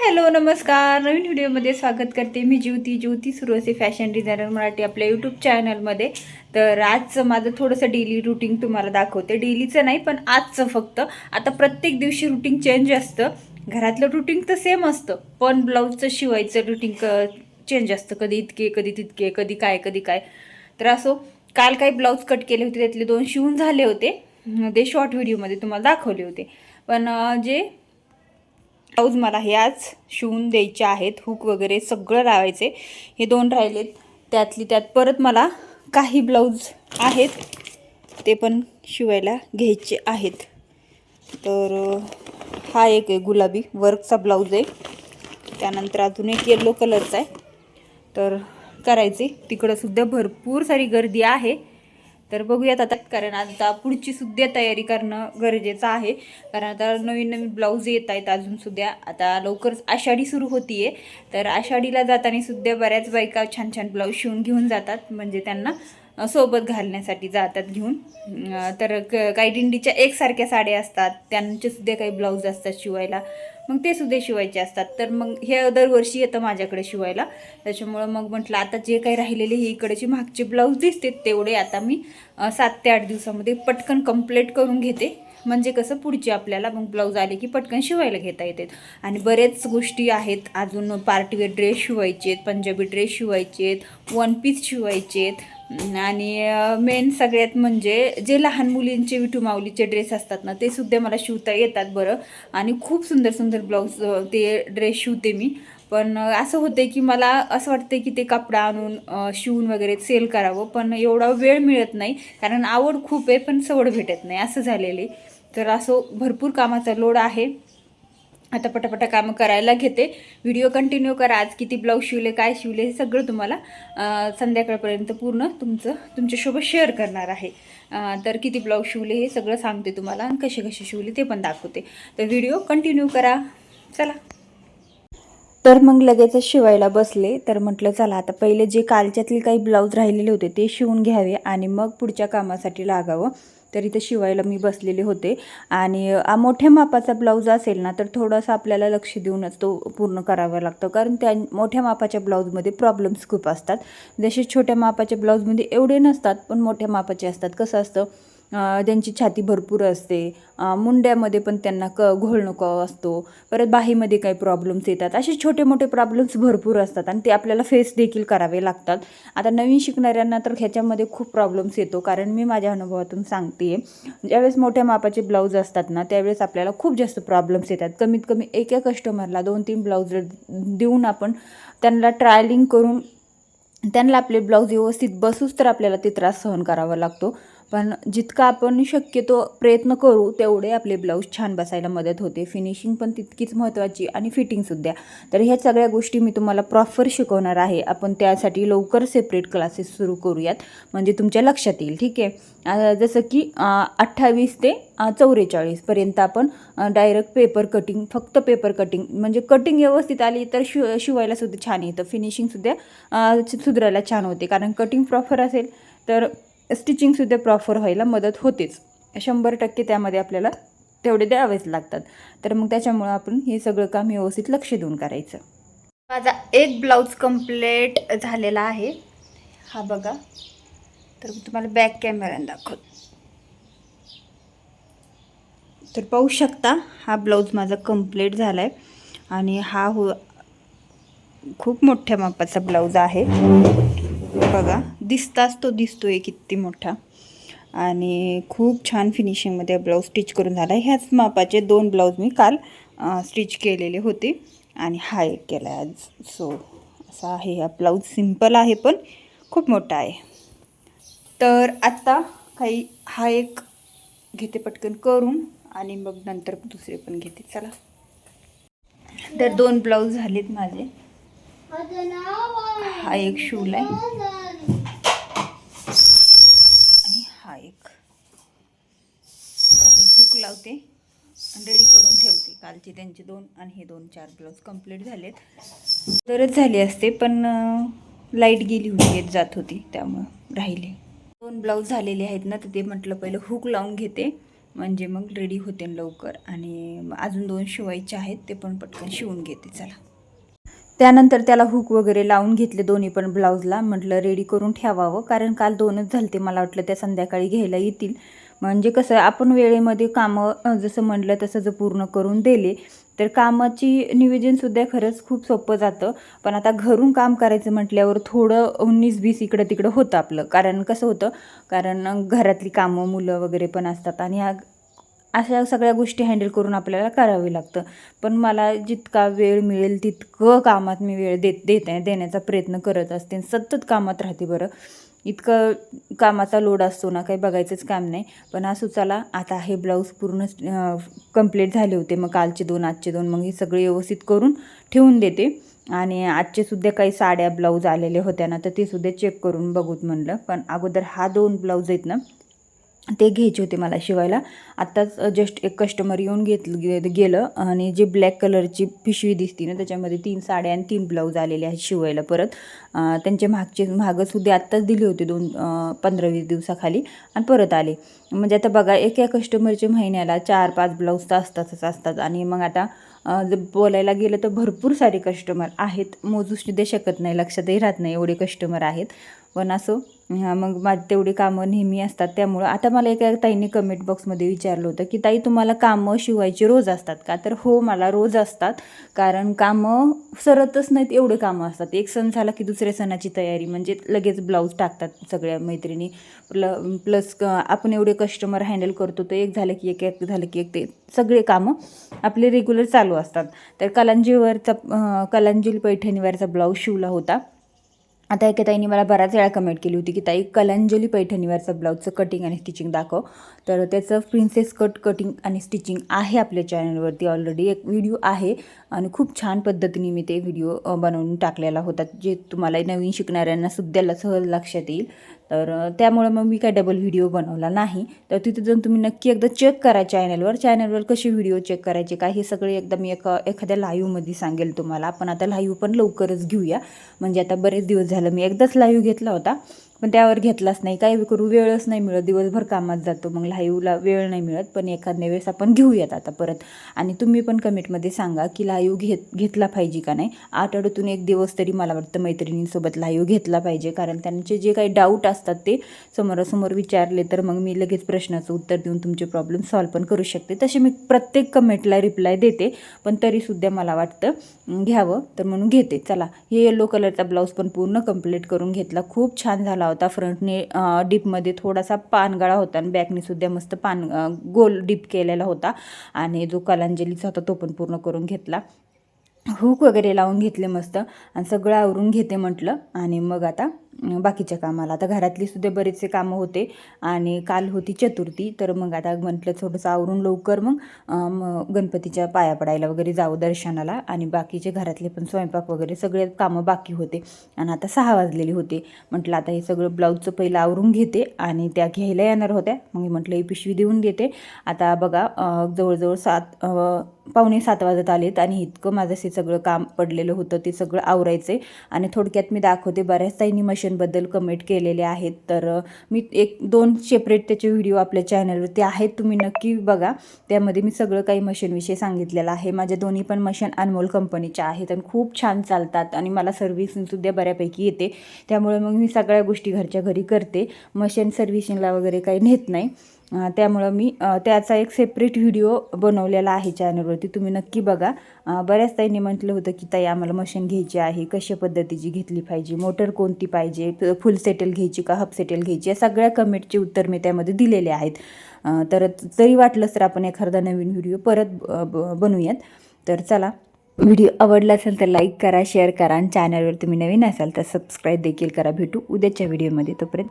Hello नमस्कार, नवीन व्हिडिओमध्ये स्वागत करते मी ज्योती सुरवसे फॅशन डिझायनर मराठी आपल्या यूट्यूब चॅनलमध्ये. तर आजचं माझं थोडंसं डेली रुटीन तुम्हाला दाखवते. डेलीचं नाही पण आजचं फक्त. आता प्रत्येक दिवशी रुटीन चेंज असतं. घरातलं रुटीन तर सेम असतं पण ब्लाऊजचं शिवायचं रुटीन चेंज असतं. कधी इतके कधी तितके, कधी काय. तर असो, काल काही ब्लाऊज कट केले होते, त्यातले 2 शिवून झाले होते. ते शॉर्ट व्हिडिओमध्ये तुम्हाला दाखवले होते. पण जे ब्लाऊज मला हे आज शिवून द्यायचे आहेत. हुक वगैरे सगळं लावायचे. हे 2 राहिलेत, त्यातली त्यात परत मला काही ब्लाऊज आहेत ते पण शिवायला घ्यायचे आहेत. तर हा एक आहे गुलाबी वर्कचा ब्लाऊज आहे. त्यानंतर अजून एक येलो कलरचा आहे. तर करायचे. तिकडं सुद्धा भरपूर सारी गर्दी आहे. तर बघूयात आता, कारण आता पुढची सुद्धा तयारी करणं गरजेचं आहे. कारण आता नवीन ब्लाऊज येत आहेत अजून सुद्धा. आता लवकरच आषाढी सुरू होती आहे. तर आषाढीला जाताना सुद्धा बऱ्याच बायका छान ब्लाऊज शिवून घेऊन जातात, म्हणजे त्यांना सोबत घालण्यासाठी जातात घेऊन. तर काही दिंडीच्या एकसारख्या साड्या असतात, त्यांचे सुद्धा काही ब्लाऊज असतात शिवायला, मग ते सुद्धा शिवायचे असतात. तर मग हे दरवर्षी येतं माझ्याकडे शिवायला. त्याच्यामुळं मग म्हटलं आता जे काही राहिलेले हे इकडचे मागचे ब्लाऊज दिसते तेवढे आता मी 7 ते 8 दिवसामध्ये पटकन कंप्लीट करून घेते. म्हणजे कसं पुढचे आपल्याला मग ब्लाऊज आले की पटकन शिवायला घेता येतात. आणि बरेच गोष्टी आहेत अजून. पार्टीवेअर ड्रेस शिवायचे आहेत, पंजाबी ड्रेस शिवायचे आहेत, 1 पीस शिवायचे आहेत. आणि मेन सगळ्यात म्हणजे जे लहान मुलींचे विठू माऊलीचे ड्रेस असतात ना, ते सुद्धा मला शिवता येतात बरं. आणि खूप सुंदर ब्लाऊज ते ड्रेस शिवते मी. पण असं होतं की मला असं वाटतं की ते कपडा आणून शिवून वगैरे सेल करावं, पण एवढा वेळ मिळत नाही. कारण आवड खूप आहे पण सवड भेटत नाही, असं झालेले. तर असं भरपूर कामाचा लोड आहे. आता पटापटा कामं करायला घेते. व्हिडिओ कंटिन्यू करा. आज किती ब्लाऊज शिवले, काय शिवले, हे सगळं तुम्हाला संध्याकाळपर्यंत पूर्ण तुमच्यासोबत शेअर करणार आहे. तर किती ब्लाऊज शिवले हे सगळं सांगते तुम्हाला, आणि कसे शिवले ते पण दाखवते. तर व्हिडिओ कंटिन्यू करा. चला. तर मग लगेचच शिवायला बसले. तर म्हटलं चला आता पहिले जे कालच्यातले काही ब्लाऊज राहिलेले होते ते शिवून घ्यावे आणि मग पुढच्या कामासाठी लागावं. तर इथं शिवायला मी बसलेले होते. आणि मोठ्या मापाचा ब्लाऊज असेल ना तर थोडंसं आपल्याला लक्ष देऊनच तो पूर्ण करावा लागतो. कारण त्या मोठ्या मापाच्या ब्लाऊजमध्ये प्रॉब्लेम्स खूप असतात. जसे छोट्या मापाच्या ब्लाऊजमध्ये एवढे नसतात, पण मोठ्या मापाचे असतात. कसं असतं, त्यांची छाती भरपूर असते, मुंड्यामध्ये पण त्यांना घोळ नको असतो, परत बाहीमध्ये काही प्रॉब्लेम्स येतात. असे छोटे मोठे प्रॉब्लेम्स भरपूर असतात आणि ते आपल्याला फेस देखील करावे लागतात. आता नवीन शिकणाऱ्यांना तर ह्याच्यामध्ये खूप प्रॉब्लेम्स येतो. कारण मी माझ्या अनुभवातून सांगते, ज्यावेळेस मोठ्या मापाचे ब्लाऊज असतात ना त्यावेळेस आपल्याला खूप जास्त प्रॉब्लेम्स येतात. कमीत कमी एका कस्टमरला 2-3 ब्लाऊज देऊन आपण त्यांना ट्रायलिंग करून त्यांना आपले ब्लाऊज व्यवस्थित बसूच तर आपल्याला ते त्रास सहन करावा लागतो. पण जितका आपण शक्यतो प्रयत्न करू तेवढे आपले ब्लाऊज छान बसायला मदत होते. फिनिशिंग पण तितकीच महत्त्वाची आणि फिटिंगसुद्धा. तर ह्या सगळ्या गोष्टी मी तुम्हाला प्रॉपर शिकवणार आहे. आपण त्यासाठी लवकर सेपरेट क्लासेस सुरू करूयात, म्हणजे तुमच्या लक्षात येईल. ठीक आहे. जसं की 28 ते 44पर्यंत आपण डायरेक्ट पेपर कटिंग, फक्त पेपर कटिंग, म्हणजे कटिंग व्यवस्थित आली तर शिवायलासुद्धा छान येतं. फिनिशिंगसुद्धा सुधारायला छान होते. कारण कटिंग प्रॉपर असेल तर स्टिचिंगसुद्धा प्रॉपर व्हायला मदत होतेच. 100% त्यामध्ये आपल्याला तेवढे द्यावेच लागतात. तर मग त्याच्यामुळं आपण हे सगळं काम व्यवस्थित लक्ष देऊन करायचं. माझा एक ब्लाऊज कंप्लीट झालेला आहे, हा बघा. तर तुम्हाला बॅक कॅमेऱ्याने दाखवतो. तर पाहू शकता हा ब्लाऊज माझा कंप्लीट झाला आहे. आणि हा खूप मोठ्या मापाचा ब्लाऊज आहे बघा. दिसतोय किती मोठा. आणि खूप छान फिनिशिंगमध्ये ब्लाऊज स्टिच करून झाला आहे. ह्याच मापाचे 2 ब्लाऊज मी काल स्टिच केलेले होते आणि हा एक केला आहे आज. सो असा आहे हा ब्लाऊज. सिंपल आहे पण खूप मोठा आहे. तर आत्ता हा एक घेते पटकन करून आणि मग नंतर दुसरे पण घेते. चला. तर 2 ब्लाऊज झालेत माझे. हा एक शिवलाय आणि हा एक. हुक लावते आणि रेडी करून ठेवते. कालचे त्यांचे 2 आणि हे 2-4 ब्लाऊज कंप्लीट झालेत. तरच झाले असते पण लाईट गेली होती, येत जात होती, त्यामुळं राहिले. 2 ब्लाऊज झालेले आहेत ना, तर ते म्हटलं पहिलं हुक लावून घेते म्हणजे मग रेडी होते लवकर. आणि अजून 2 शिवायचे आहेत, ते पण पटकन शिवून घेते. चला, त्यानंतर त्याला हुक वगैरे लावून घेतले दोन्ही पण ब्लाऊजला. म्हटलं रेडी करून ठेवावं, कारण काल 2च झालते. मला वाटलं त्या संध्याकाळी घ्यायला येतील. म्हणजे कसं आपण वेळेमध्ये कामं जसं म्हटलं तसं जर पूर्ण करून दिले तर कामाची नियोजनसुद्धा खरंच खूप सोपं जातं. पण आता घरून काम करायचं म्हटल्यावर थोडं 19-20 इकडं तिकडं होतं आपलं. कारण कसं होतं, कारण घरातली कामं, मुलं वगैरे पण असतात आणि अशा सगळ्या गोष्टी हँडल करून आपल्याला करावे लागतं. पण मला जितका वेळ मिळेल तितकं कामात मी वेळ देण्याचा प्रयत्न करत असते. सतत कामात राहते बरं. इतकं कामाचा लोड असतो ना, काही बघायचंच काम नाही. पण असं चला, आता हे ब्लाऊज पूर्ण कंप्लीट झाले होते. मग कालचे 2, आजचे 2, मग हे सगळे व्यवस्थित करून ठेवून देते. आणि आजचेसुद्धा काही साड्या ब्लाऊज आलेले होत्या ना, तर ते सुद्धा चेक करून बघूत म्हणलं. पण अगोदर हा 2 ब्लाऊज आहेत ना, ते घ्यायचे होते मला शिवायला. आत्ताच जस्ट एक कस्टमर येऊन गेलं आणि जे ब्लॅक कलरची पिशवी दिसती ना, त्याच्यामध्ये 3 साड्या आणि 3 ब्लाऊज आलेले आहेत शिवायला परत. त्यांचे मागंसुद्धा आत्ताच दिले होते 15-20 दिवसाखाली आणि परत आले. म्हणजे आता बघा, एका कस्टमरच्या महिन्याला 4-5 ब्लाऊज तर असतात. आणि मग आता जर बोलायला गेलं तर भरपूर सारे कस्टमर आहेत. मोजूसुद्धा शकत नाही, लक्षातही राहत नाही एवढे कस्टमर आहेत. पण असो, मग माझी तेवढी कामं नेहमी असतात. त्यामुळं आता मला एका ताईंनी कमेंट बॉक्समध्ये विचारलं होतं की ताई, तुम्हाला कामं शिवायची रोज असतात का? तर हो, मला रोज असतात. कारण कामं सरतच नाहीत, एवढे कामं असतात. एक सण झाला की दुसऱ्या सणाची तयारी, म्हणजे लगेच ब्लाऊज टाकतात सगळ्या मैत्रिणी. प्लस आपण एवढे कस्टमर हँडल करतो, तर एक झालं की एक झालं की एक, ते सगळे कामं आपले रेग्युलर चालू असतात. तर कलांजली पैठणीवरचा ब्लाऊज शिवला होता. आता एका ताईंनी मला बऱ्याच वेळा कमेंट केली होती की ताई, कलांजली पैठणीवरचा ब्लाऊजचं कटिंग आणि स्टिचिंग दाखव. तर त्याचं प्रिन्सेस कट कटिंग आणि स्टिचिंग आहे आपल्या चॅनलवरती. ऑलरेडी एक व्हिडिओ आहे आणि खूप छान पद्धतीने मी ते व्हिडिओ बनवून टाकलेला होता, जे तुम्हाला नवीन शिकणाऱ्यांना सुद्धा सहज लक्षात येईल. तर त्यामुळं मग मी काय डबल व्हिडिओ बनवला नाही. तर तिथे जाऊन तुम्ही नक्की एकदा चेक करा चॅनलवर कसे व्हिडिओ चेक करायचे काय, हे सगळे एकदा मी एखाद्या लाईव्हमध्ये सांगेल तुम्हाला. आपण आता लाईव्ह पण लवकरच घेऊया. म्हणजे आता बरेच दिवस झालं, मी एकदाच लाईव्ह घेतला होता पण त्यावर घेतलाच नाही. काय करू, वेळच नाही मिळत, दिवसभर कामात जातो, मग लाईव्हला वेळ नाही मिळत. पण एखाद्या वेळेस आपण घेऊयात आता परत. आणि तुम्ही पण कमेंटमध्ये सांगा की लाईव्ह घेतला पाहिजे का नाही. आठवड्यातून 1 दिवस तरी मला वाटतं मैत्रिणींसोबत लाईव्ह घेतला पाहिजे. कारण त्यांचे जे काही डाऊट असतात ते समोरासमोर विचारले तर मग मी लगेच प्रश्नाचं उत्तर देऊन तुमचे प्रॉब्लेम सॉल्व्ह पण करू शकते. तसे मी प्रत्येक कमेंटला रिप्लाय देते, पण तरीसुद्धा मला वाटतं घ्यावं, तर म्हणून घेते. चला, हे येलो कलरचा ब्लाऊज पण पूर्ण कंप्लीट करून घेतला. खूप छान झाला होता. फ्रंटने डीपमध्ये थोडासा पानगळा होता आणि बॅकने सुद्धा मस्त गोल डीप केलेला होता. आणि जो कलांजलीचा होता तो पण पूर्ण करून घेतला. हुक वगैरे लावून घेतले मस्त आणि सगळं आवरून घेते म्हटलं. आणि मग आता बाकीच्या कामाला, आता घरातली सुद्धा बरेचसे कामं होते आणि काल होती चतुर्थी. तर मग आता म्हटलं थोडंसं आवरून लवकर मग गणपतीच्या पाया पडायला वगैरे जाऊ दर्शनाला. आणि बाकीचे घरातले पण स्वयंपाक वगैरे सगळे कामं बाकी होते. आणि आता 6 वाजलेले होते. म्हटलं आता हे सगळं ब्लाऊजचं पहिलं आवरून घेते. आणि त्या घ्यायला येणार होत्या, मग म्हटलं ही पिशवी देऊन देते. आता बघा, जवळजवळ 6:45 वाजत आलेत आणि इतकं माझं हे सगळं काम पडलेलं होतं, ते सगळं आवरायचं. आणि थोडक्यात मी दाखवते. बऱ्याच ताईंनी मशीनबद्दल कमेंट केलेले आहेत, तर मी 1-2 सेपरेट त्याचे व्हिडिओ आपल्या चॅनलवरती आहेत, तुम्ही नक्की बघा. त्यामध्ये मी सगळं काही मशीनविषयी सांगितलेलं आहे. माझ्या दोन्ही पण मशीन अनमोल कंपनीच्या आहेत आणि खूप छान चालतात आणि मला सर्व्हिसिंगसुद्धा बऱ्यापैकी येते. त्यामुळे मग मी सगळ्या गोष्टी घरच्या घरी करते. मशीन सर्व्हिसिंगला वगैरे काही नेत नाही. त्यामुळं मी त्याचा एक सेपरेट व्हिडिओ बनवलेला आहे चॅनलवरती, तुम्ही नक्की बघा. बऱ्याच ताईंनी म्हटलं होतं की ताई, आम्हाला मशीन घ्यायची आहे, कशा पद्धतीची घेतली पाहिजे, मोटर कोणती पाहिजे, फुल सेटल घ्यायची का हाफ सेटल घ्यायची, या सगळ्या कमेंटचे उत्तर मी त्यामध्ये दिलेले आहेत. तर जरी वाटलंच तर आपण एखादा नवीन व्हिडिओ परत बनवूयात. तर चला, व्हिडिओ आवडला असेल तर लाईक करा, शेअर करा आणि चॅनलवर तुम्ही नवीन असाल तर सबस्क्राईब देखील करा. भेटू उद्याच्या व्हिडिओमध्ये. तोपर्यंत